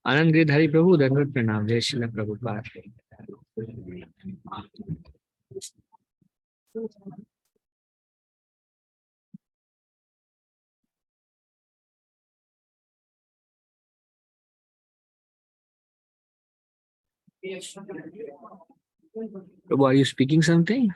आनंद गिरधारी प्रभु दंडवत प्रणाम। जय Shri Prabhupada. Prabhu, are you speaking something?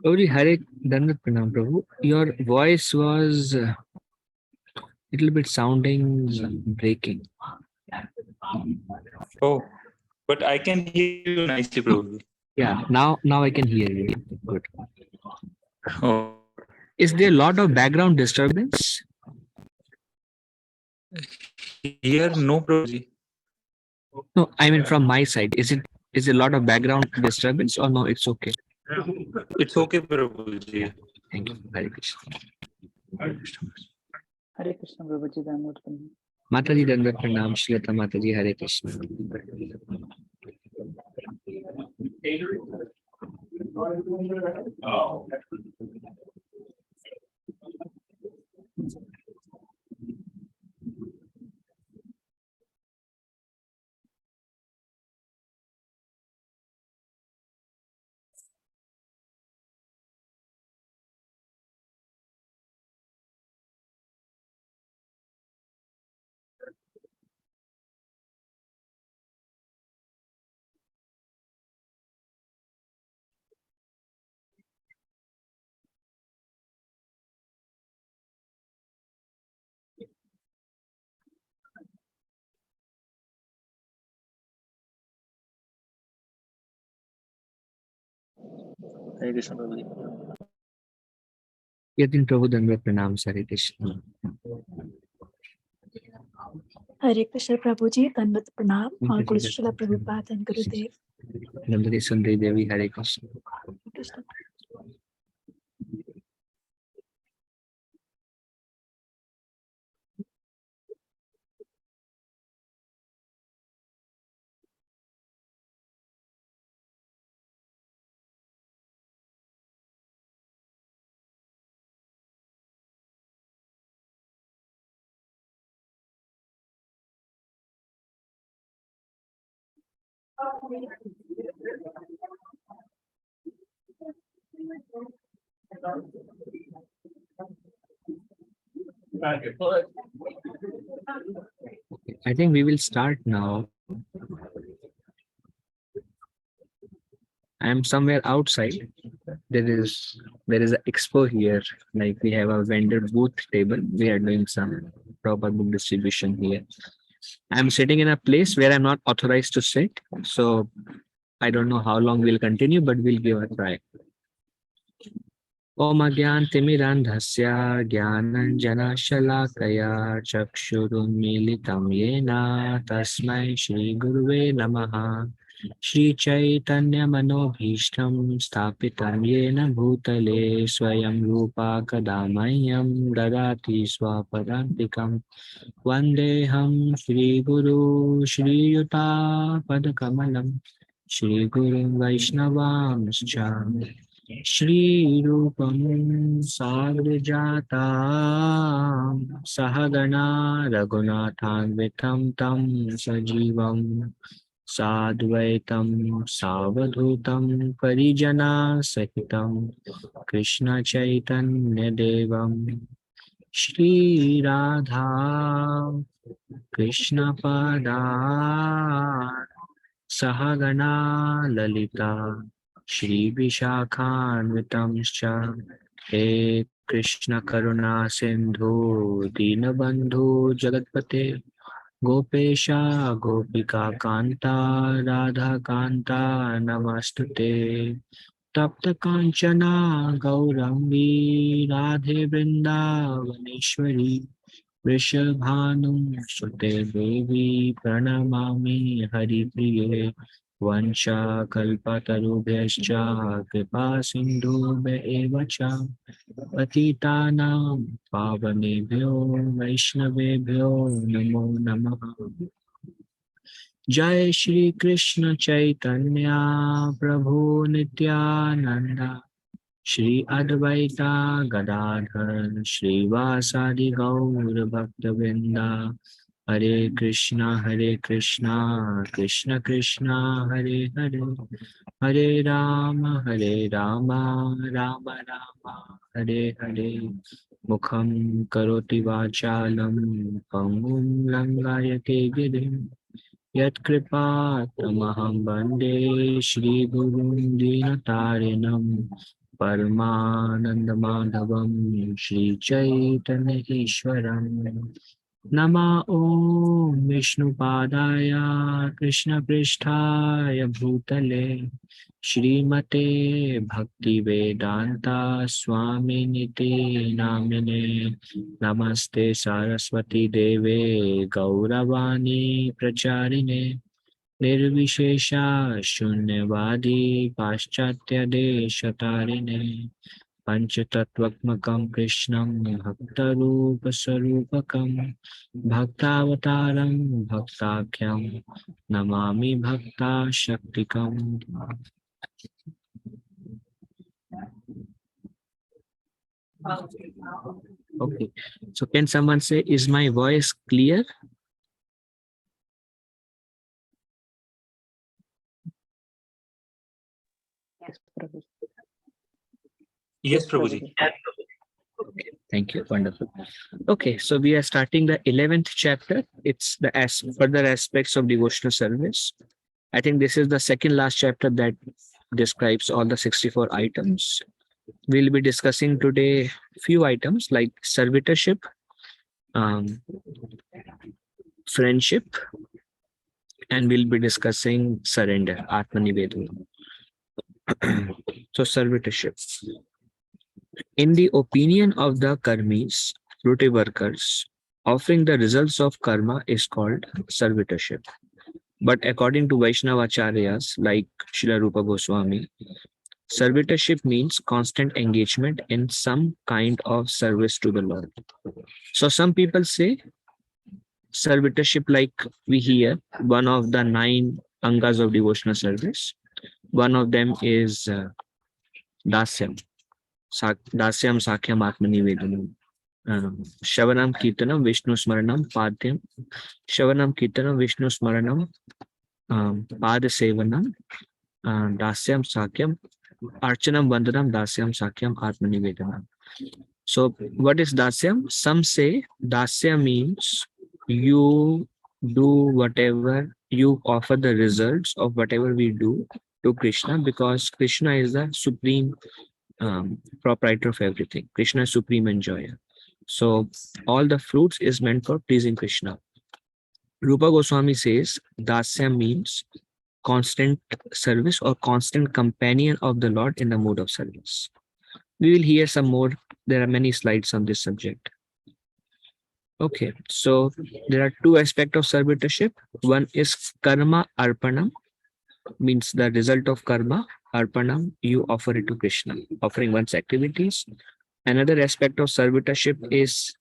Prabhuji, Hare Dandat Pranam, Prabhu. Your voice was a little bit sounding breaking. Oh, but I can hear you nicely, Prabhu. Yeah, now I can hear you. Good. Oh, Is there a lot of background disturbance? here no, Prabhuji. No, I mean from my side. Is a lot of background disturbance or no? It's okay. It's okay, Prabhuji. Thank you. Hare Krishna. Hare Krishna, Prabhuji, Dhamma Pranam. Mataji Dandat Pranam, Shriyata Mataji, Hare Krishna. Hare Krishna, Prabhuji. Yatin Prabhu Dandat Pranam, Hare Krishna. Hare Krishna Prabhuji, Dandat Pranam, all glories to Srila Prabhupada and Gurudev. Nandari Sundari Devi, Hare Krishna. Krishna. I think we will start now. I am somewhere outside. There is an expo here. Like we have a vendor booth table. We are doing some proper book distribution here. I'm sitting in a place where I'm not authorized to sit. So I don't know how long we'll continue, but we'll give a try. Om Agyantimirandhasya Gyananjana Shalakaya Chakshurunmilitam Yena Tasmai Shri Guruve Namaha Shri Chaitanya Manobhishtam Stapitam Yena Bhutale Swayam Rupa Kadamayam Dadati Swapadantikam Vandeham Shri Guru Shri Yuta Padakamalam Shri Guru Vaishnavamscha Shri Rupam Sagrajata Sahagana Raghunathanvitam Tam Sajivam Sadvaitam Savadhutam Parijana Sahitam Krishna Chaitanya Devam Shri Radha Krishna Pada Sahagana Lalita Shri Vishakhanvitamscha He Krishna Karuna Sindhu Dinabandhu Jagatpate Gopesha Gopika Kanta Radha Kanta Namastute Tapta Kanchana Gauramvi Radhe Vrindavaneshwari Vrishabhanu Sute Devi Pranamami Hari Priye Vansha Kalpatarubhyascha Kripa Sindhu Eva cha Patitanam Pavanebhyo Vaishnavebhyo Namo Namaha Jai Shri Krishna Chaitanya Prabhu Nityananda Shri Advaita Gadadhar Shri Vasadi Gaur Bhaktavinda Hare Krishna Krishna Krishna Hare Hare Hare Rama Rama Rama Hare Hare Mukham Karoti Vachalam Pangum Langayate Girim Yat Kripa Tamaham Bande Shri Gurun Dinatarinam Paramananda Madhavam Shri Chaitanya Ishwaram Nama Om Vishnu Padaya Krishna Pristhaya Bhutale Shri Mate Bhakti Vedanta Swami Niti Namine Namaste Saraswati Deve Gauravani Pracharine Nirvishesha Shunyavadi Paschatya Deshatarine Panchatattvaत्मकं Krishnam Bhaktarupa Sarupakam Bhaktavataram Bhaktakyam Namami Bhakta Shaktikam. Okay, so can someone say, is my voice clear? Yes, Prabhu. Yes, Prabhuji. Okay, thank you. Wonderful. Okay, so we are starting the 11th chapter. It's the further aspects of devotional service. I think this is the second last chapter that describes all the 64 items. We'll be discussing today few items like servitorship, friendship, and we'll be discussing surrender, Atmanivedana. So servitorship. In the opinion of the karmis, fruity workers, offering the results of karma is called servitorship. But according to Vaishnavacharyas like Srila Rupa Goswami, servitorship means constant engagement in some kind of service to the Lord. So some people say servitorship, like we hear, one of the 9 angas of devotional service. One of them is dasyam. Dasyam Sakhyam Atmanivedanam. Shavanam Kirtanam Vishnu Smaranam Padhyam. Shavanam Kirtanam Vishnu Smaranam Pada Sevanam. Dasyam Sakyam Archanam Vandanam Dasyam Sakyam Atmanivedanam. So what is Dasyam? Some say Dasya means you do whatever, you offer the results of whatever we do to Krishna, because Krishna is the supreme proprietor of everything. Krishna is supreme enjoyer. So all the fruits is meant for pleasing Krishna. Rupa Goswami says Dasya means constant service or constant companion of the Lord in the mode of service. We will hear some more. There are many slides on this subject. Okay, so there are 2 aspects of servitorship. One is karma arpanam, means the result of karma. Arpanam, you offer it to Krishna, offering one's activities. Another aspect of servitorship is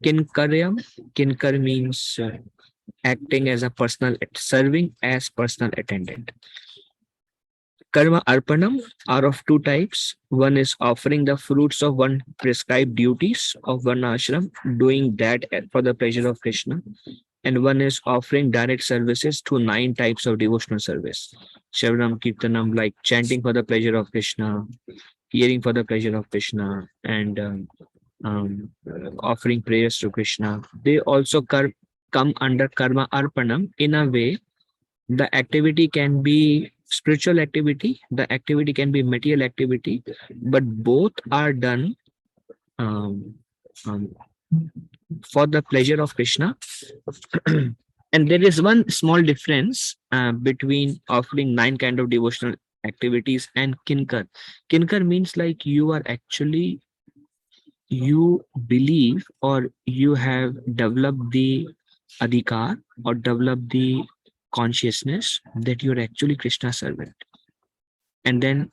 kinkaryam. Kinkar means acting as a personal, serving as personal attendant. Karma arpanam are of two types. One is offering the fruits of one prescribed duties of one ashram, doing that for the pleasure of Krishna. And one is offering direct services through 9 types of devotional service. Shravanam, Kirtanam, like chanting for the pleasure of Krishna, hearing for the pleasure of Krishna, and offering prayers to Krishna. They also come under karma arpanam. In a way, the activity can be spiritual activity, the activity can be material activity, but both are done um, um, for the pleasure of Krishna. And there is one small difference between offering 9 kind of devotional activities and kinkar. Kinkar means like you believe or you have developed the adhikar or developed the consciousness that you're actually Krishna's servant. And then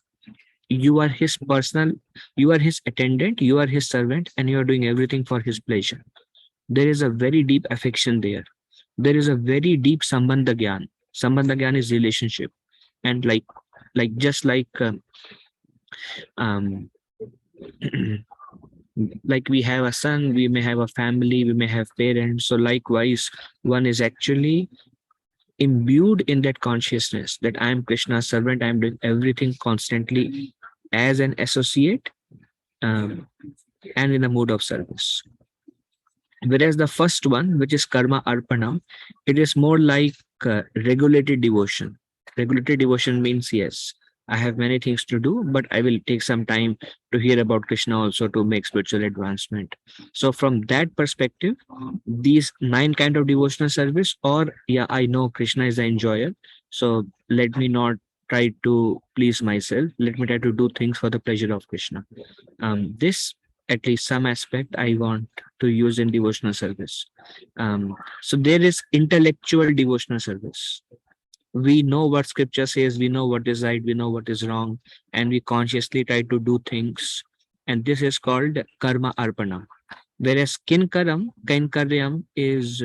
you are his personal, you are his attendant, you are his servant, and you are doing everything for his pleasure. There is a very deep affection there. There is a very deep sambandha gyan. Sambandha gyan is relationship. And just like um, like we have a son, we may have a family, we may have parents. So likewise, one is actually imbued in that consciousness that I am Krishna's servant, I am doing everything constantly as an associate and in a mood of service. Whereas the first one, which is karma arpanam, it is more like regulated devotion. Regulated devotion means, yes, I have many things to do, but I will take some time to hear about Krishna also to make spiritual advancement. So from that perspective, these 9 kind of devotional service, or yeah, I know Krishna is the enjoyer, so let me not try to please myself. Let me try to do things for the pleasure of Krishna. This, at least some aspect, I want to use in devotional service. So there is intellectual devotional service. We know what scripture says, we know what is right, we know what is wrong, and we consciously try to do things. And this is called karma arpanam. Whereas kinkaryam is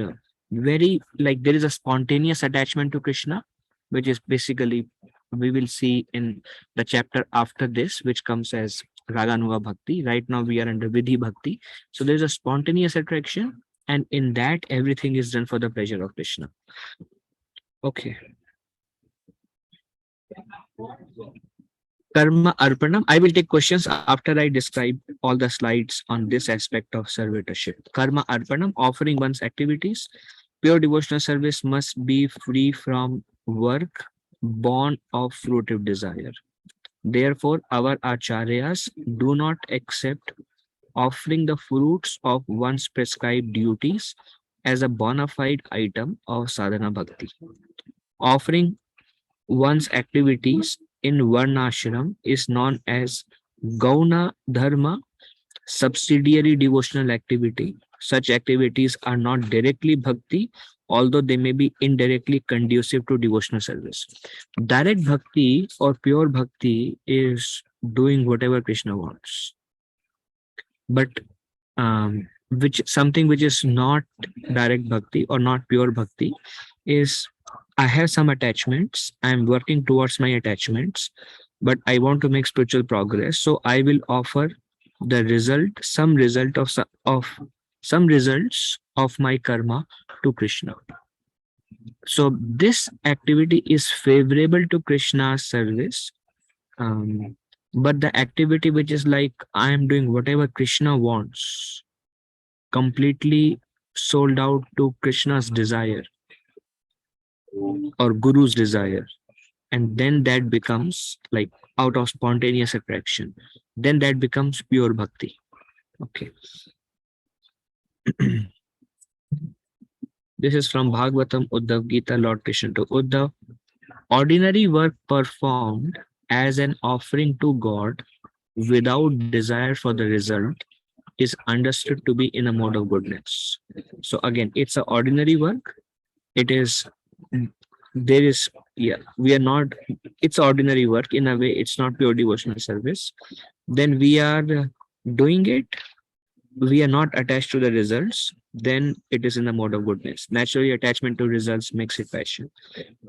very like there is a spontaneous attachment to Krishna, which is basically we will see in the chapter after this, which comes as Raganuga Bhakti. Right now we are under Vidhi Bhakti. So there's a spontaneous attraction, and in that everything is done for the pleasure of Krishna. Okay. Karma Arpanam. I will take questions after I describe all the slides on this aspect of servitorship. Karma Arpanam, offering one's activities. Pure devotional service must be free from work, born of fruitive desire. Therefore, our acharyas do not accept offering the fruits of one's prescribed duties as a bona fide item of sadhana bhakti. Offering one's activities in Varnashram is known as Gauna Dharma, subsidiary devotional activity. Such activities are not directly bhakti, although they may be indirectly conducive to devotional service. Direct bhakti or pure bhakti is doing whatever Krishna wants. But something which is not direct bhakti or not pure bhakti is I have some attachments. I'm working towards my attachments, but I want to make spiritual progress. So I will offer the result, some results of my karma to Krishna. So this activity is favorable to Krishna's service. But the activity which is like I am doing whatever Krishna wants, completely sold out to Krishna's desire or Guru's desire, and then that becomes like out of spontaneous attraction, then that becomes pure bhakti. Okay. This is from Bhagavatam Uddhav Gita, Lord Krishna to Uddhav. Ordinary work performed as an offering to God without desire for the result is understood to be in a mode of goodness. So again, it's an ordinary work. It is, there is, yeah, we are not, it's ordinary work in a way, it's not pure devotional service. Then we are doing it we are not attached to the results, then it is in the mode of goodness. Naturally, attachment to results makes it passion.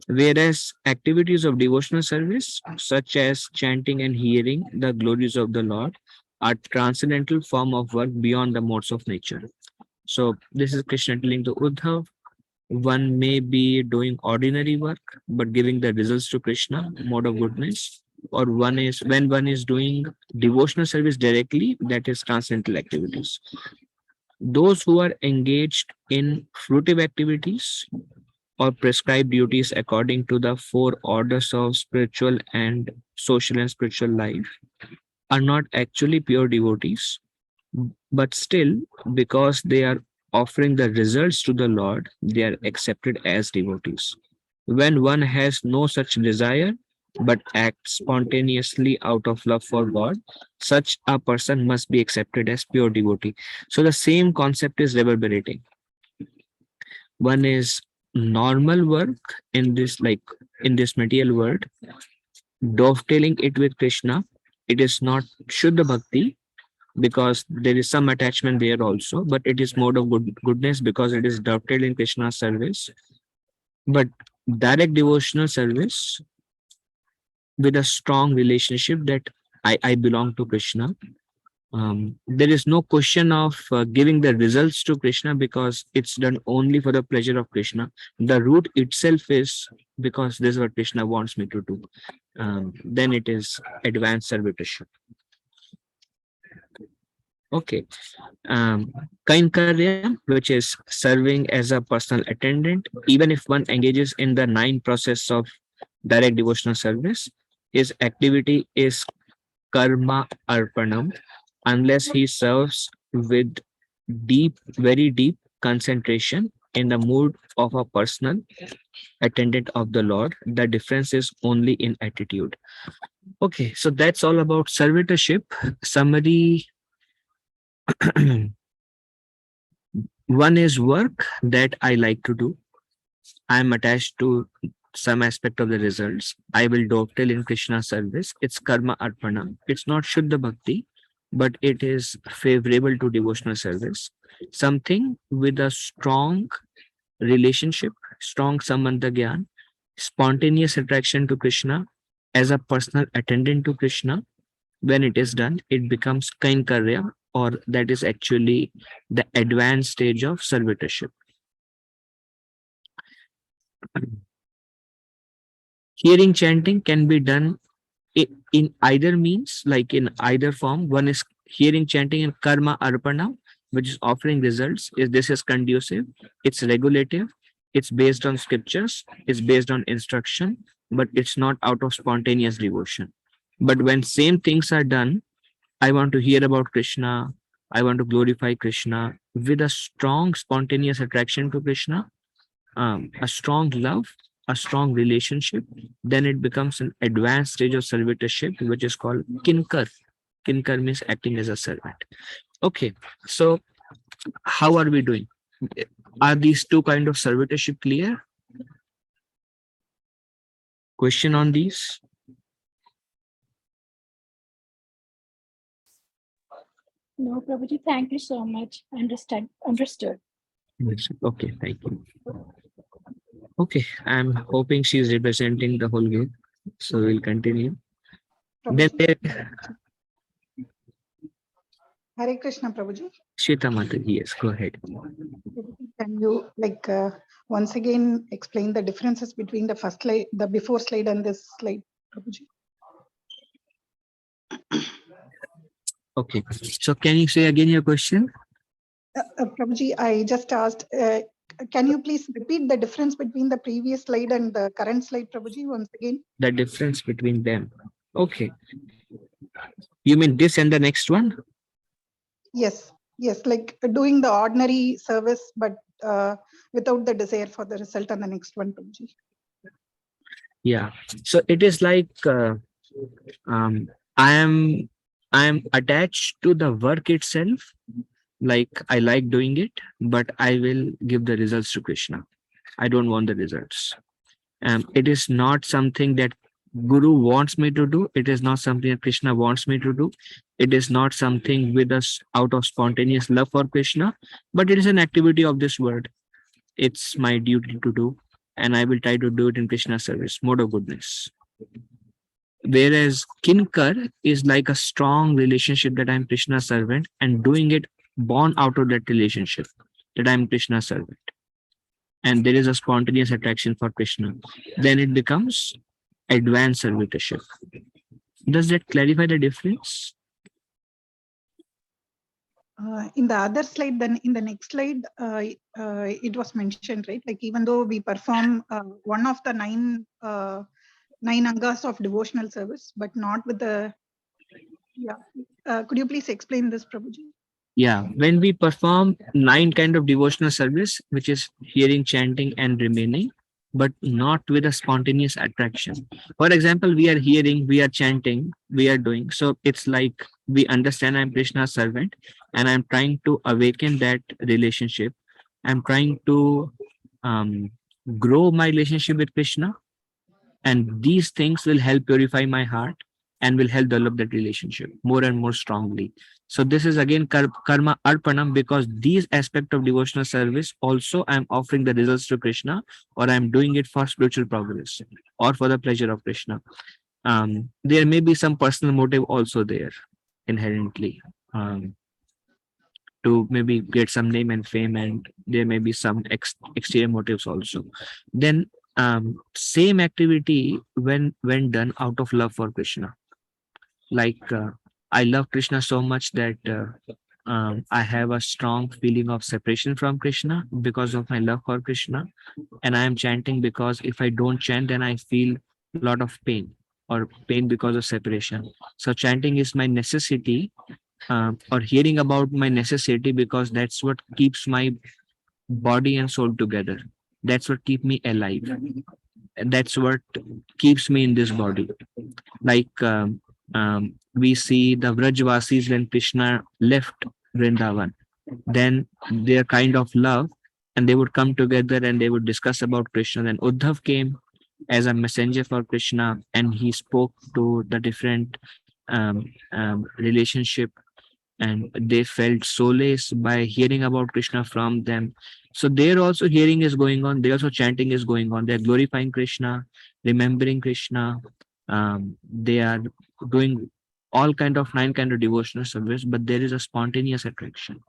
Whereas activities of devotional service, such as chanting and hearing the glories of the Lord, are transcendental form of work beyond the modes of nature. So this is Krishna telling to Uddhav. One may be doing ordinary work, but giving the results to Krishna, mode of goodness. Or one is when one is doing devotional service directly, that is transcendental activities. Those who are engaged in fruitive activities or prescribed duties according to the four orders of spiritual and social and spiritual life are not actually pure devotees, but still, because they are offering the results to the Lord, they are accepted as devotees. When one has no such desire but acts spontaneously out of love for God, such a person must be accepted as pure devotee. So the same concept is reverberating. One is normal work in this, like in this material world, dovetailing it with Krishna. It is not Shuddha Bhakti because there is some attachment there also, but it is mode of goodness because it is dovetailed in Krishna's service. But direct devotional service with a strong relationship that I belong to Krishna. There is no question of giving the results to Krishna because it's done only for the pleasure of Krishna. The root itself is because this is what Krishna wants me to do. Then it is advanced servitorship. Okay. Kainkarya, which is serving as a personal attendant, even if one engages in the 9 process of direct devotional service, his activity is karma arpanam unless he serves with deep, very deep concentration in the mood of a personal attendant of the Lord. The difference is only in attitude. Okay, so that's all about servitorship. Summary. One is work that I like to do. I'm attached to some aspect of the results. I will dovetail in Krishna service. It's karma arpana. It's not Shuddha Bhakti, but it is favorable to devotional service. Something with a strong relationship, strong sambandha gyan, spontaneous attraction to Krishna as a personal attendant to Krishna. When it is done, it becomes kainkarya, or that is actually the advanced stage of servitorship. Hearing chanting can be done in either means, like in either form. One is hearing chanting in karma arpana, which is offering results. Is this is conducive, it's regulative, it's based on scriptures, it's based on instruction, but it's not out of spontaneous devotion. But when same things are done, I want to hear about Krishna, I want to glorify Krishna with a strong spontaneous attraction to Krishna, a strong love, a strong relationship, then it becomes an advanced stage of servitorship, which is called kinkar. Kinkar means acting as a servant. Okay, so how are we doing? Are these two kind of servitorship clear? Question on these? No, Prabhuji, thank you so much. Understood. Yes. Okay, thank you. Okay, I'm hoping she's representing the whole group. So we'll continue. Then Prabhuji. there, Hare Krishna, Prabhuji. Shweta Mataji, yes, go ahead. Can you once again explain the differences between the first slide, the before slide and this slide, Prabhuji? Okay, so can you say again your question? Prabhuji, I just asked, can you please repeat the difference between the previous slide and the current slide, Prabhuji, once again? The difference between them. Okay. You mean this and the next one? Yes, like doing the ordinary service, but without the desire for the result on the next one, Prabhuji. Yeah. So it is like I am attached to the work itself. Like I like doing it, but I will give the results to Krishna. I don't want the results. It is not something that Guru wants me to do. It is not something that Krishna wants me to do. It is not something with us out of spontaneous love for Krishna, but it is an activity of this world. It's my duty to do, and I will try to do it in Krishna's service, mode of goodness. Whereas Kinkar is like a strong relationship that I'm Krishna's servant and doing it born out of that relationship that I'm Krishna's servant. And there is a spontaneous attraction for Krishna. Then it becomes advanced servitorship. Does that clarify the difference? In the other slide, then in the next slide, it was mentioned, right? Like even though we perform one of the nine angas of devotional service, but not with the, yeah. Could you please explain this, Prabhuji? Yeah, when we perform 9 kind of devotional service, which is hearing, chanting, and remaining, but not with a spontaneous attraction. For example, we are hearing, we are chanting, we are doing. So it's like we understand I'm Krishna's servant and I'm trying to awaken that relationship. I'm trying to grow my relationship with Krishna. And these things will help purify my heart and will help develop that relationship more and more strongly. So this is again karma arpanam, because these aspects of devotional service also I'm offering the results to Krishna, or I'm doing it for spiritual progress or for the pleasure of Krishna. There may be some personal motive also there inherently, to maybe get some name and fame, and there may be some exterior motives also. Then same activity when done out of love for Krishna. Like I love Krishna so much that I have a strong feeling of separation from Krishna because of my love for Krishna, and I am chanting because if I don't chant, then I feel a lot of pain or pain because of separation. So chanting is my necessity, or hearing about my necessity, because that's what keeps my body and soul together. That's what keeps me alive. And that's what keeps me in this body. Like we see the Vrajvasis when Krishna left Vrindavan, then their kind of love, and they would come together and they would discuss about Krishna. Then Uddhav came as a messenger for Krishna, and he spoke to the different relationship, and they felt solace by hearing about Krishna from them. So there also hearing is going on, there also chanting is going on. They're glorifying Krishna, remembering Krishna. They are doing all kind of 9 kind of devotional service, but there is a spontaneous attraction.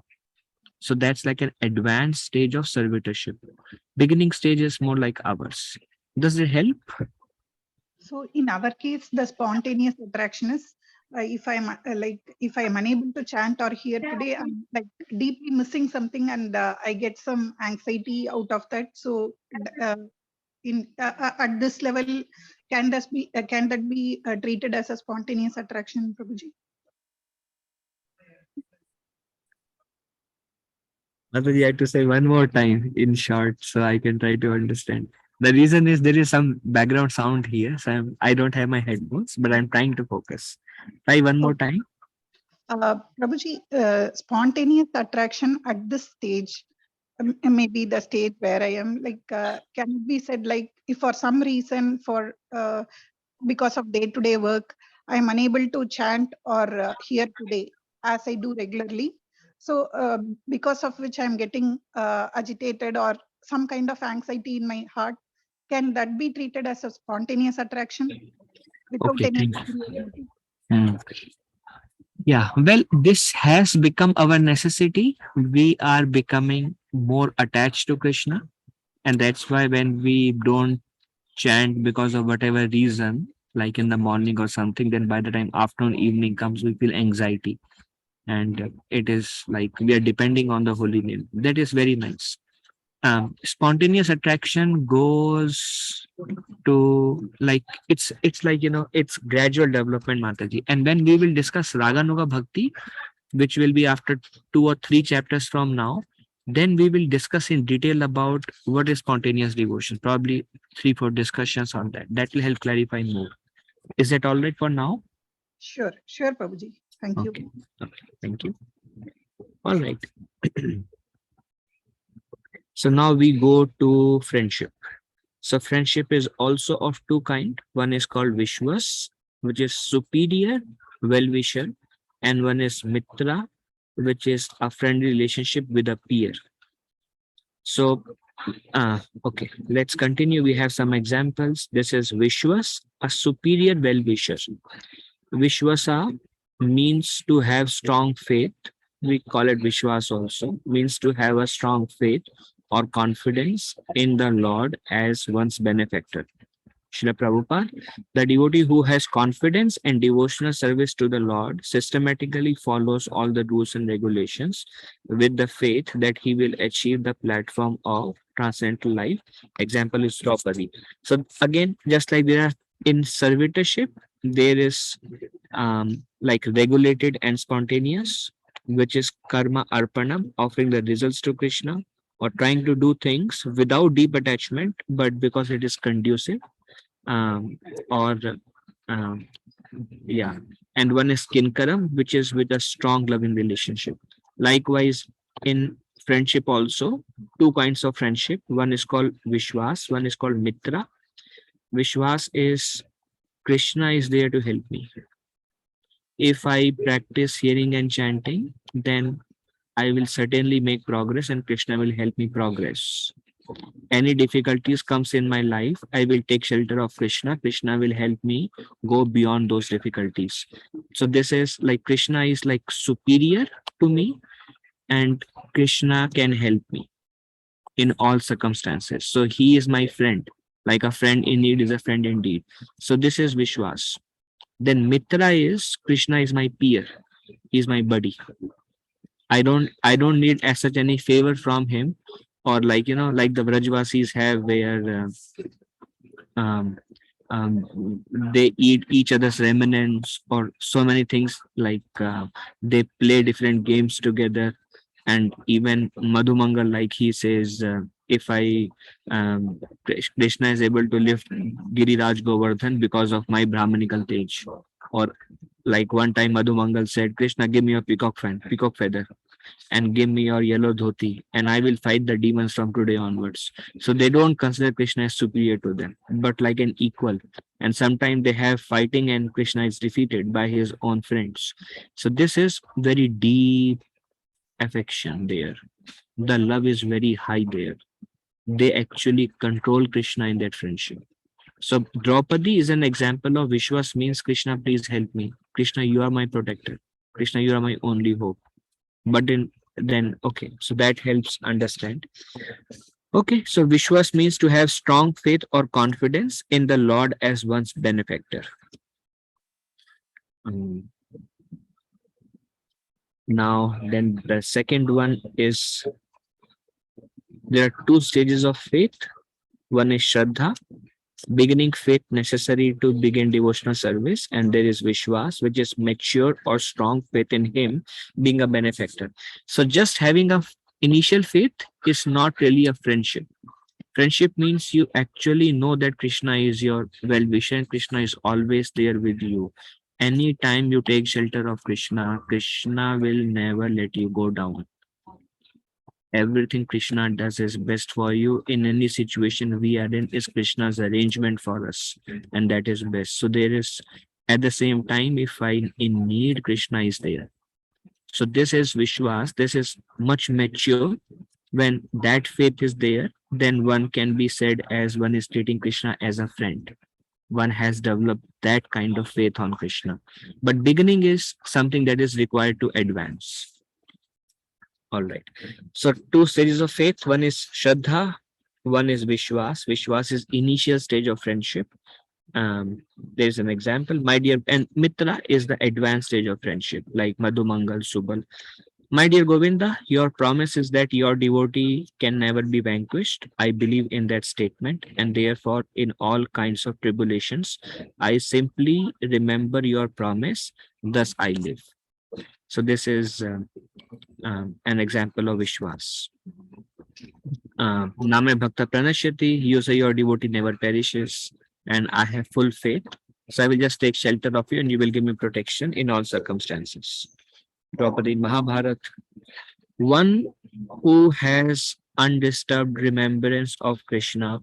So that's like an advanced stage of servitorship. Beginning stage is more like ours. Does it help? So in our case, the spontaneous attraction is if I'm unable to chant or hear today, I'm like deeply missing something, and I get some anxiety out of that. So at this level, can that be treated as a spontaneous attraction, Prabhuji? Mataji, I have to say one more time in short so I can try to understand. The reason is there is some background sound here. So I don't have my headphones, but I'm trying to focus. Try one more time. Prabhuji, spontaneous attraction at this stage, maybe the stage where I am, like, can it be said, like, if for some reason, because of day-to-day work, I'm unable to chant or hear today as I do regularly. So because of which I'm getting agitated or some kind of anxiety in my heart, can that be treated as a spontaneous attraction without Okay, any? thank you. Yeah, well, this has become our necessity. We are becoming more attached to Krishna. And that's why when we don't chant because of whatever reason, like in the morning or something, then by the time afternoon, evening comes, we feel anxiety. And it is like we are depending on the holy name. That is very nice. Spontaneous attraction goes to like it's like it's gradual development, Mataji. And when we will discuss Raganuga Bhakti, which will be after 2 or 3 chapters from now, then we will discuss in detail about what is spontaneous devotion. Probably 3-4 discussions on that. That will help clarify more. Is that all right for now? Sure, Prabhuji. Thank you. Okay, thank you. All right. So now we go to friendship. So friendship is also of two kind. One is called Vishwas, which is superior well-wisher, and one is Mitra, which is a friendly relationship with a peer. So, okay, let's continue. We have some examples. This is Vishwas, a superior well-wisher. Vishwasa means to have strong faith. We call it Vishwas also, means to have a strong faith or confidence in the Lord as one's benefactor. Srila Prabhupada, the devotee who has confidence and devotional service to the Lord systematically follows all the rules and regulations with the faith that he will achieve the platform of transcendental life. Example is Draupadi. So again, just like there are in servitorship, there is like regulated and spontaneous, which is karma arpanam, offering the results to Krishna, or trying to do things without deep attachment, but because it is conducive. Or yeah, and one is kinkaram, which is with a strong loving relationship. Likewise, in friendship also, two kinds of friendship. One is called Vishwas, one is called Mitra. Vishwas is Krishna is there to help me. If I practice hearing and chanting, then I will certainly make progress and Krishna will help me progress. Any difficulties comes in my life, I will take shelter of Krishna. Krishna will help me go beyond those difficulties. So this is like Krishna is like superior to me, and Krishna can help me in all circumstances. So he is my friend. Like a friend in need is a friend indeed. So this is Vishwas. Then Mitra is Krishna is my peer. He's my buddy. I don't need as such any favor from him, or like like the Vrajvasis have where they eat each other's remnants or so many things, like they play different games together. And even Madhumangal, like he says, if I Krishna is able to lift Giriraj Govardhan because of my Brahmanical Tej. Or like one time Madhumangal said, Krishna, give me a peacock feather, and give me your yellow dhoti, and I will fight the demons from today onwards. So they don't consider Krishna as superior to them, but like an equal. And sometimes they have fighting and Krishna is defeated by his own friends. So this is very deep affection there. The love is very high there. They actually control Krishna in that friendship. So Draupadi is an example of Vishwas, means Krishna, please help me. Krishna, you are my protector. Krishna, you are my only hope. But then okay, so that helps understand. Okay, so Vishwas means to have strong faith or confidence in the Lord as one's benefactor. Now, then the second one is, there are two stages of faith. One is Shraddha, beginning faith necessary to begin devotional service, and there is Vishwas, which is mature or strong faith in him being a benefactor. So just having a initial faith is not really a friendship. Friendship means you actually know that Krishna is your well-wisher and Krishna is always there with you. Anytime you take shelter of Krishna, Krishna will never let you go down. Everything Krishna does is best for you. In any situation we are in is Krishna's arrangement for us, and that is best. So there is, at the same time, if I in need, Krishna is there. So this is Vishwas. This is much mature. When that faith is there, then one can be said as one is treating Krishna as a friend. One has developed that kind of faith on Krishna. But beginning is something that is required to advance. All right. So two stages of faith. One is Shraddha, one is Vishwas. Vishwas is initial stage of friendship. There's an example, my dear, and Mitra is the advanced stage of friendship, like Madhumangal, Subal. My dear Govinda, your promise is that your devotee can never be vanquished. I believe in that statement, and therefore, in all kinds of tribulations, I simply remember your promise, thus I live. So this is an example of Vishwas. Name Bhakta Pranashyati, you say your devotee never perishes, and I have full faith. So I will just take shelter of you and you will give me protection in all circumstances. Draupadi in Mahabharata. One who has undisturbed remembrance of Krishna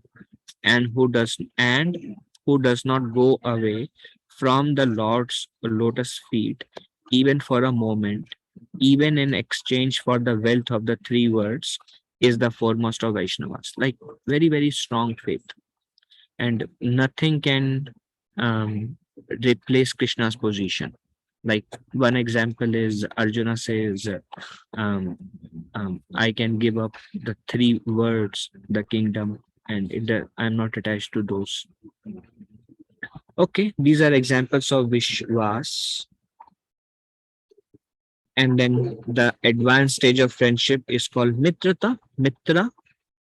and who does not go away from the Lord's lotus feet, even for a moment, even in exchange for the wealth of the three words, is the foremost of Vaishnavas. Like very, very strong faith. And nothing can replace Krishna's position. Like one example is Arjuna says, I can give up the three words, the kingdom, and I'm not attached to those. Okay, these are examples of Vishwas. And then the advanced stage of friendship is called Mitrata, Mitra.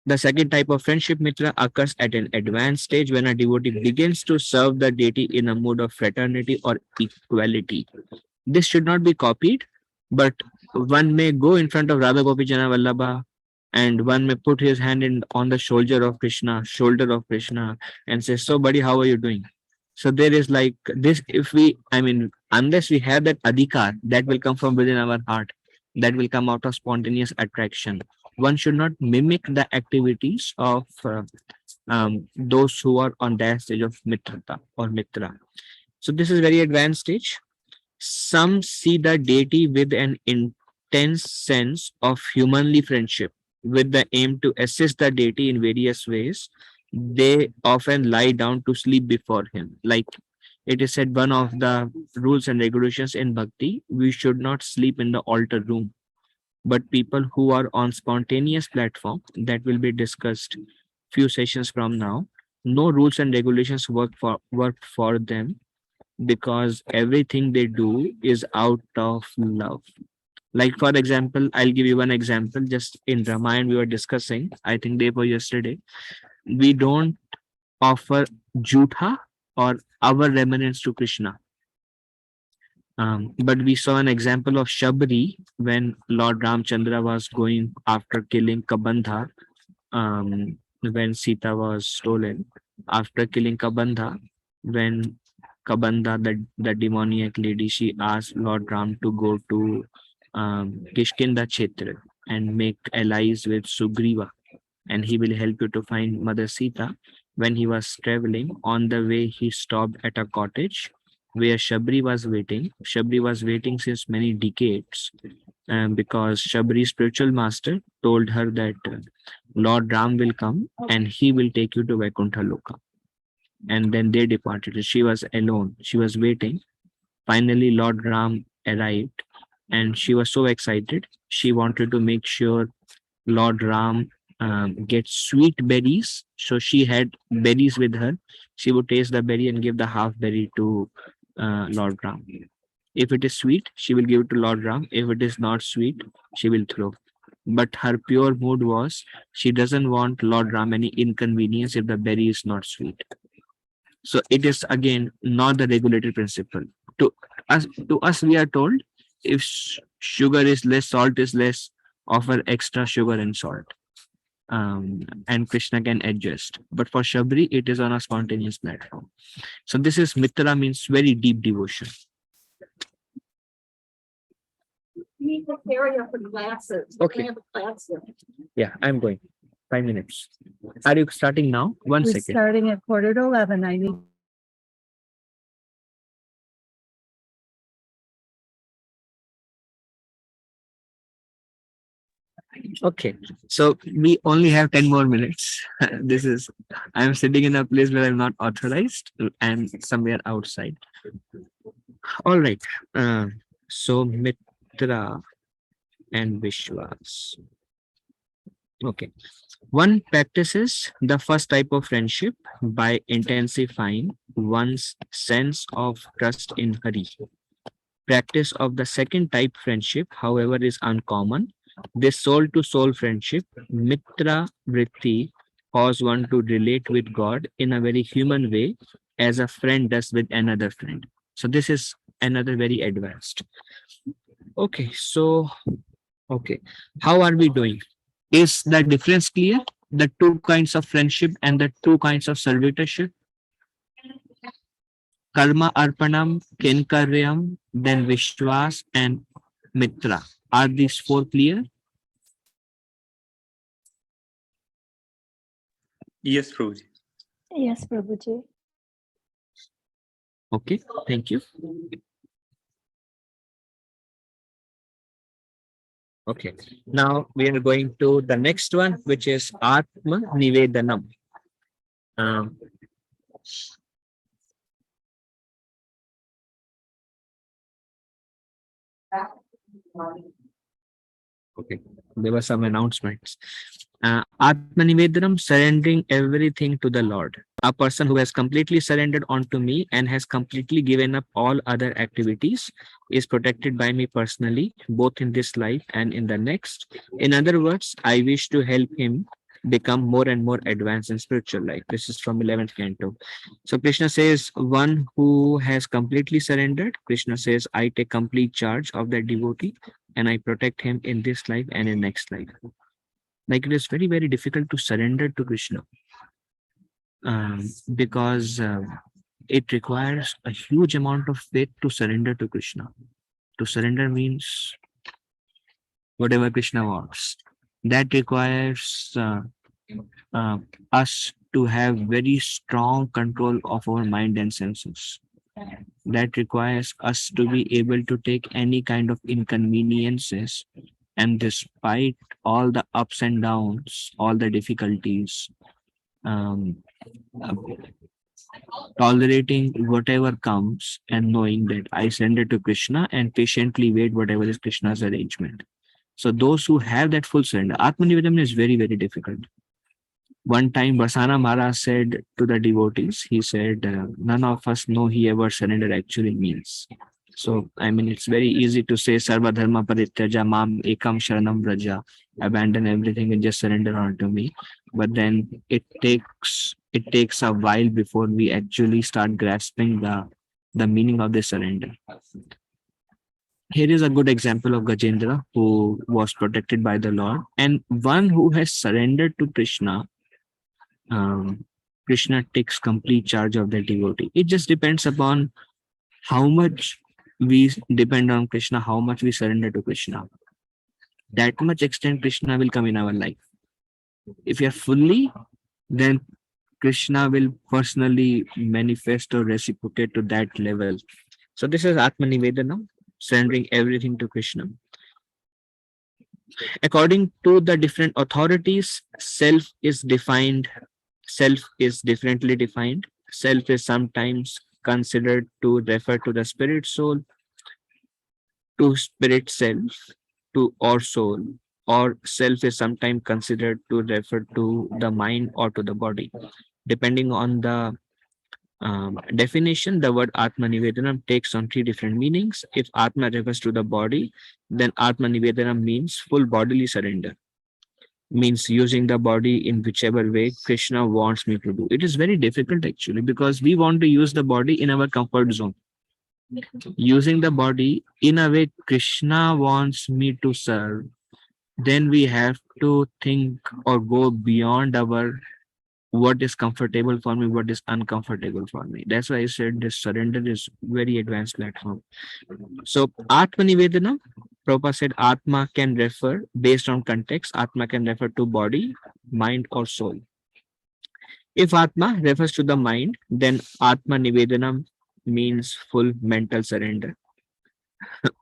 The second type of friendship, Mitra, occurs at an advanced stage when a devotee begins to serve the deity in a mood of fraternity or equality. This should not be copied, but one may go in front of Radha Gopijana Vallabha and one may put his hand on the shoulder of Krishna, and say, so buddy, how are you doing? So there is like this, unless we have that adhikar, that will come from within our heart, that will come out of spontaneous attraction. One should not mimic the activities of those who are on that stage of mitrata or mitra. So this is very advanced stage. Some see the deity with an intense sense of humanly friendship, with the aim to assist the deity in various ways. They often lie down to sleep before him. Like it is said, one of the rules and regulations in bhakti, we should not sleep in the altar room. But people who are on spontaneous platform, that will be discussed few sessions from now, no rules and regulations work for them, because everything they do is out of love. Like for example, I'll give you one example. Just in Ramayana we were discussing, I think day before yesterday, we don't offer jutha or our remnants to Krishna. But we saw an example of Shabri when Lord Ramchandra was going after killing Kabandha, when Sita was stolen. After killing Kabandha, when Kabandha, the demoniac lady, she asked Lord Ram to go to Kishkinda Kshetra and make allies with Sugriva, and he will help you to find Mother Sita. When he was traveling, on the way, he stopped at a cottage where Shabri was waiting. Shabri was waiting since many decades, because Shabri's spiritual master told her that Lord Ram will come and he will take you to Vaikuntha Loka. And then they departed. She was alone. She was waiting. Finally, Lord Ram arrived and she was so excited. She wanted to make sure Lord Ram gets sweet berries. So she had berries with her. She would taste the berry and give the half berry to Lord Ram. If it is sweet, she will give it to Lord Ram. If it is not sweet, she will throw. But her pure mood was she doesn't want Lord Ram any inconvenience if the berry is not sweet. So it is again not the regulated principle. To us, we are told if sugar is less, salt is less, offer extra sugar and salt. And Krishna can adjust. But for Shabri, it is on a spontaneous platform. So this is Mitra, means very deep devotion. Need to carry up the glasses. Okay. We have a class there. Yeah, I'm going. 5 minutes. Are you starting now? One We're second. starting at 10:45. I need. Okay, so we only have 10 more minutes. I'm sitting in a place where I'm not authorized and somewhere outside. All right. So Mitra and Vishwas. Okay. One practices the first type of friendship by intensifying one's sense of trust in Hari. Practice of the second type friendship, however, is uncommon. This soul-to-soul friendship, Mitra Vritti, cause one to relate with God in a very human way, as a friend does with another friend. So this is another very advanced. Okay, so, okay, how are we doing? Is the difference clear? The two kinds of friendship and the two kinds of servitorship? Karma Arpanam, Kinkaryam, then Vishwas and Mitra. Are these four clear? Yes, Prabhuji. Yes, Prabhuji. Okay, thank you. Okay, now we are going to the next one, which is Atma Nivedanam. Um, okay, there were some announcements. Atma Nivedanam, surrendering everything to the Lord. A person who has completely surrendered onto me and has completely given up all other activities is protected by me personally, both in this life and in the next. In other words, I wish to help him become more and more advanced in spiritual life. This is from 11th canto. So Krishna says, one who has completely surrendered, Krishna says, I take complete charge of that devotee and I protect him in this life and in next life. Like it is very, very difficult to surrender to Krishna, because it requires a huge amount of faith to surrender to Krishna. To surrender means whatever Krishna wants. That requires uh, us to have very strong control of our mind and senses. That requires us to be able to take any kind of inconveniences, and despite all the ups and downs, all the difficulties, um, uh, tolerating whatever comes and knowing that I surrender to Krishna and patiently wait whatever is Krishna's arrangement. So those who have that full surrender, Atmanivedam is very, very difficult. One time Basana Maharaj said to the devotees, he said, none of us know he ever surrender actually means. So, I mean, it's very easy to say, Sarva Dharma Parityaja Mam Ekam Sharanam Vraja, abandon everything and just surrender onto me. But then it takes a while before we actually start grasping the meaning of the surrender. Here is a good example of Gajendra, who was protected by the Lord, and one who has surrendered to Krishna. Krishna takes complete charge of the devotee. It just depends upon how much we depend on Krishna, how much we surrender to Krishna. That much extent Krishna will come in our life. If we are fully, then Krishna will personally manifest or reciprocate to that level. So this is Atmanivedana, surrendering everything to Krishna. According to the different authorities, self is differently defined. Self is sometimes considered to refer to the spirit soul, to spirit self, to or soul, or self is sometimes considered to refer to the mind or to the body. Depending on the definition, the word Atma Nivedanam takes on three different meanings. If Atma refers to the body, then Atma Nivedanam means full bodily surrender, means using the body in whichever way Krishna wants me to do. It is very difficult actually, because we want to use the body in our comfort zone. Using the body in a way Krishna wants me to serve, then we have to think or go beyond our what is comfortable for me, what is uncomfortable for me. That's why I said this surrender is very advanced platform. So Atma Nivedana, Prabhupada said Atma can refer, based on context, Atma can refer to body, mind or soul. If Atma refers to the mind, then Atma Nivedanam means full mental surrender.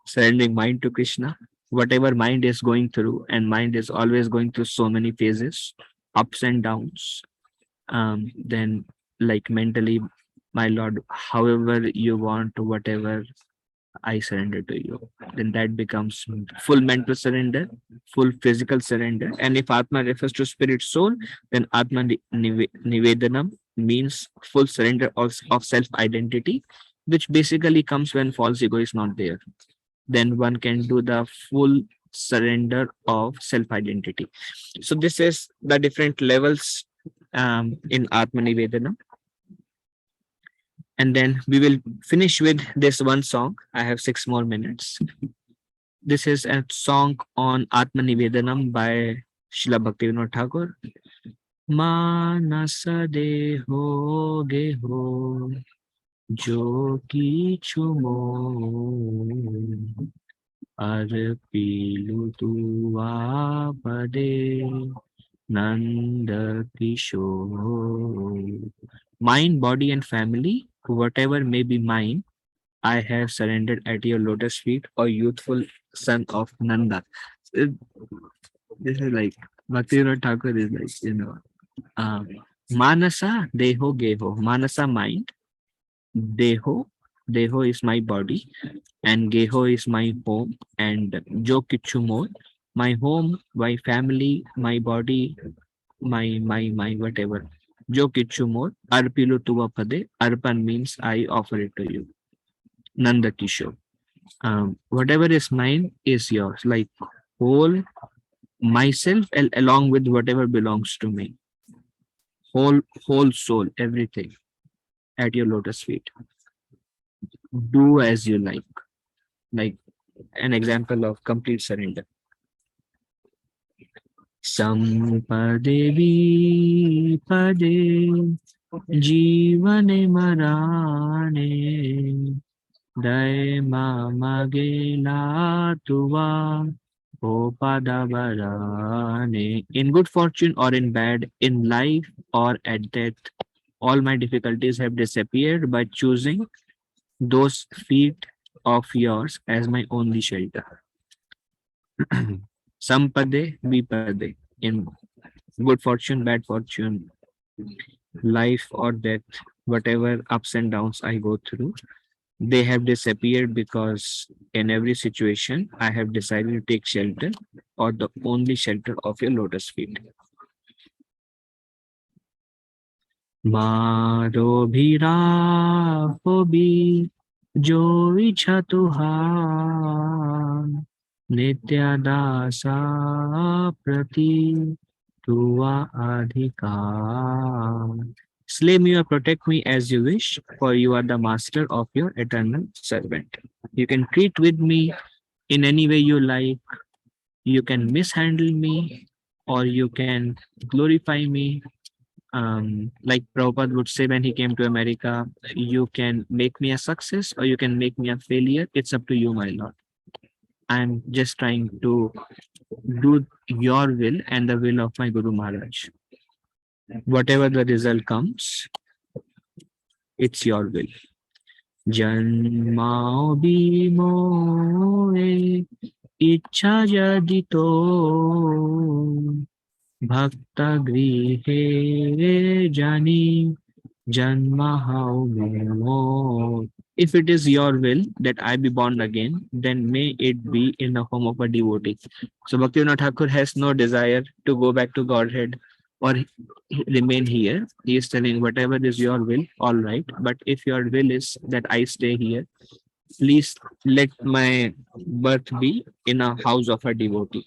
Surrendering mind to Krishna. Whatever mind is going through, and mind is always going through so many phases, ups and downs. Then like mentally, my Lord, however you want, whatever, I surrender to you. Then that becomes full mental surrender, full physical surrender. And if Atma refers to spirit soul, then Atma Nivedanam means full surrender of self-identity, which basically comes when false ego is not there. Then one can do the full surrender of self-identity. So this is the different levels in Atma Nivedana. And then we will finish with this one song. I have 6 more minutes. This is a song on Atma Nivedanam by Srila Bhaktivinoda Thakur. Manasa deho geho jo kichu mo ar pilu tu apade Nanda Kishore. Mind, body, and family, whatever may be mine, I have surrendered at your lotus feet, O youthful son of Nanda. Uh, This is like Bhaktivinoda Thakur is like, um, Manasa Deho Geho. Manasa mind, Deho, Deho is my body, and Geho is my home, and Jo Kichu more, my home, my family, my body, my whatever. Jo Kichu more, Arpilu Tuva Pade. Arpan means I offer it to you. Nanda Kishore. Whatever is mine is yours, like whole myself along with whatever belongs to me, whole soul, everything at your lotus feet. Do as you like an example of complete surrender. Sampadevi pade jivane marane dai mamage la tuva Opadavaradane. In good fortune or in bad, in life or at death, all my difficulties have disappeared by choosing those feet of yours as my only shelter. Sampade, vipade. In good fortune, bad fortune, life or death, whatever ups and downs I go through, they have disappeared because in every situation I have decided to take shelter or the only shelter of your lotus feet. Maro bhira hobi jo ichha tuhar nitya dasa prati tuva adhikar. Slay me or protect me as you wish, for you are the master of your eternal servant. You can treat with me in any way you like. You can mishandle me, or you can glorify me. Like Prabhupada would say when he came to America, you can make me a success or you can make me a failure. It's up to you, my Lord. I'm just trying to do your will and the will of my Guru Maharaj. Whatever the result comes, it's your will. Janmao bimoe ichha jadito bhakta grihe jani janmahau memo. If it is your will that I be born again, then may it be in the form of a devotee. So Bhaktivinoda Thakur has no desire to go back to Godhead or remain here. He is telling whatever is your will, all right. But if your will is that I stay here, please let my birth be in a house of a devotee.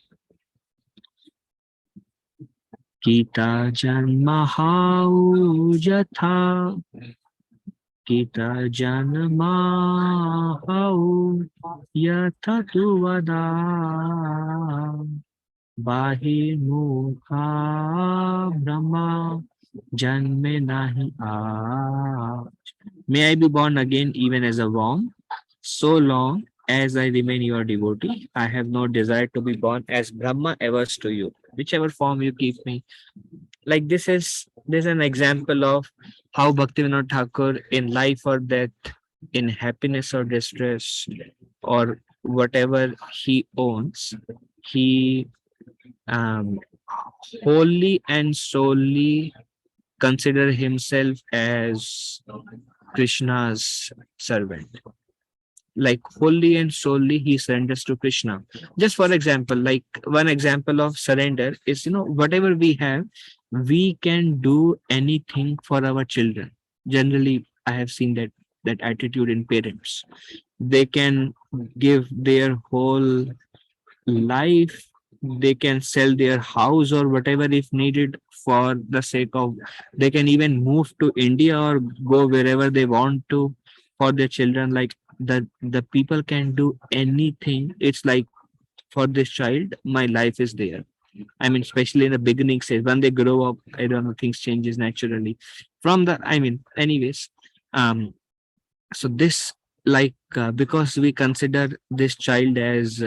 Kita janmahau jatha Kita janmahau yatha tu vada Bahi mukha brahma janme nahi aaj. May I be born again even as a worm, so long as I remain your devotee. I have no desire to be born as Brahma averse to you, whichever form you keep me. Like this is an example of how Bhaktivinoda Thakur in life or death, in happiness or distress, or whatever he owns, he wholly and solely consider himself as Krishna's servant. Like wholly and solely he surrenders to Krishna. Just for example, like one example of surrender is, whatever we have, we can do anything for our children. Generally, I have seen that attitude in parents. They can give their whole life, they can sell their house or whatever if needed for the sake of, they can even move to India or go wherever they want to for their children. Like the people can do anything. It's like for this child, my life is there. I mean, especially in the beginning stage, when they grow up, I don't know, things changes naturally. Anyways, so this, like, because we consider this child as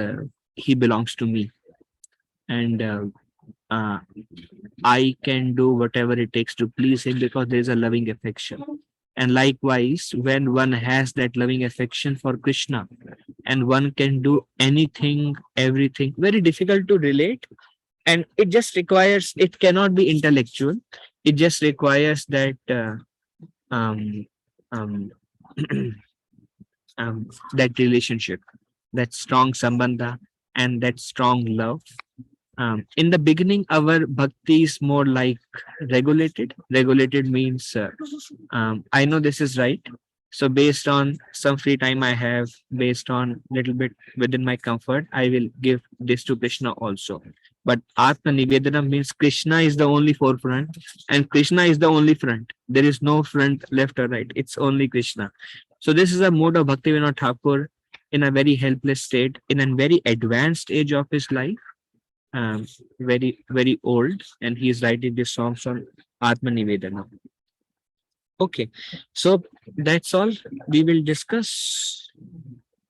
he belongs to me, and I can do whatever it takes to please him because there is a loving affection. And likewise, when one has that loving affection for Krishna and one can do anything, everything, very difficult to relate. And it just requires, it cannot be intellectual. It just requires that um, um, that relationship, that strong sambandha and that strong love. In the beginning, our bhakti is more like regulated. Regulated means I know this is right. So based on some free time I have, based on little bit within my comfort, I will give this to Krishna also. But Atma Nivedana means Krishna is the only forefront and Krishna is the only front. There is no front left or right. It's only Krishna. So this is a mode of Bhaktivinoda Thakur in a very helpless state, in a very advanced age of his life. Very old, and he is writing this songs on Atma Nivedana. Okay, so that's all we will discuss.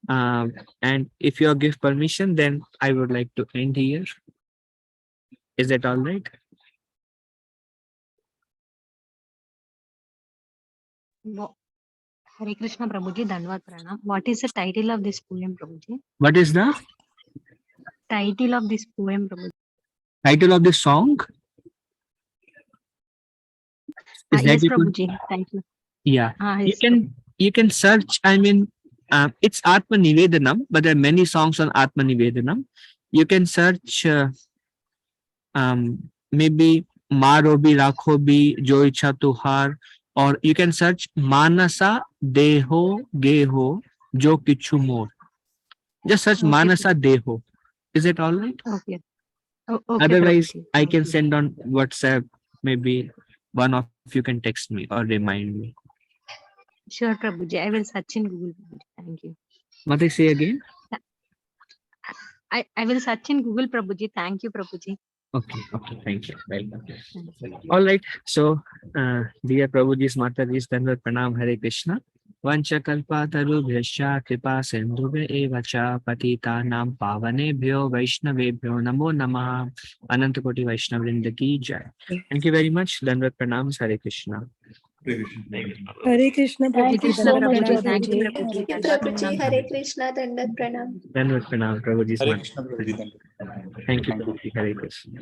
And if you give permission, then I would like to end here. Is that all right? Hare Krishna Prabhuji, Dhanavad Pranam. What is the title of this poem, Prabhuji? What is the Title of this poem, Prabhuji. title of the song? Is that Yes, it? Prabhuji. Thank you. Yeah. Yes, You can search, I mean, it's Atma Nivedanam, but there are many songs on Atma Nivedanam. You can search maybe Maro Bhi Rakho Bhi Jo Ichha Tuhar, or you can search Manasa Deho Geho Jo Kichu More. Just search Okay. Manasa Deho. Is it all right? Okay. Okay, Otherwise, Prabhuji. I Thank can you. send on WhatsApp. Maybe one of you can text me or remind me. Sure, Prabhuji. I will search in Google. Prabhuji. Thank you. What I say again? I will search in Google, Prabhuji. Thank you, Prabhuji. Okay, thank you. Welcome. Thank you. All right. So, dear Prabhuji's Mataji's Dandavat Pranam, Hare Krishna. Vancha kalpa tarubhyascha kripa sindhubhya eva cha patitanam pavanebhyo vaishnavebhyo namo namah. Ananta Koti Vaishnav Vrinda ki jai. Thank you very much. Dandavat Pranam, Hare Krishna. Hare Krishna Thank you Prabhuji, so Krishna much, Prabhuji. Dhanavad Thank you, Prabhuji. Prabhuji. Thank you, Dhanavad Prabhuji. Pranam. Hare Krishna, Dandavat Pranam. Dandavat Pranam, Prabhuji's Hare Mataji. Krishna Prabhuji. Thank you, Prabhuji. Hare Krishna.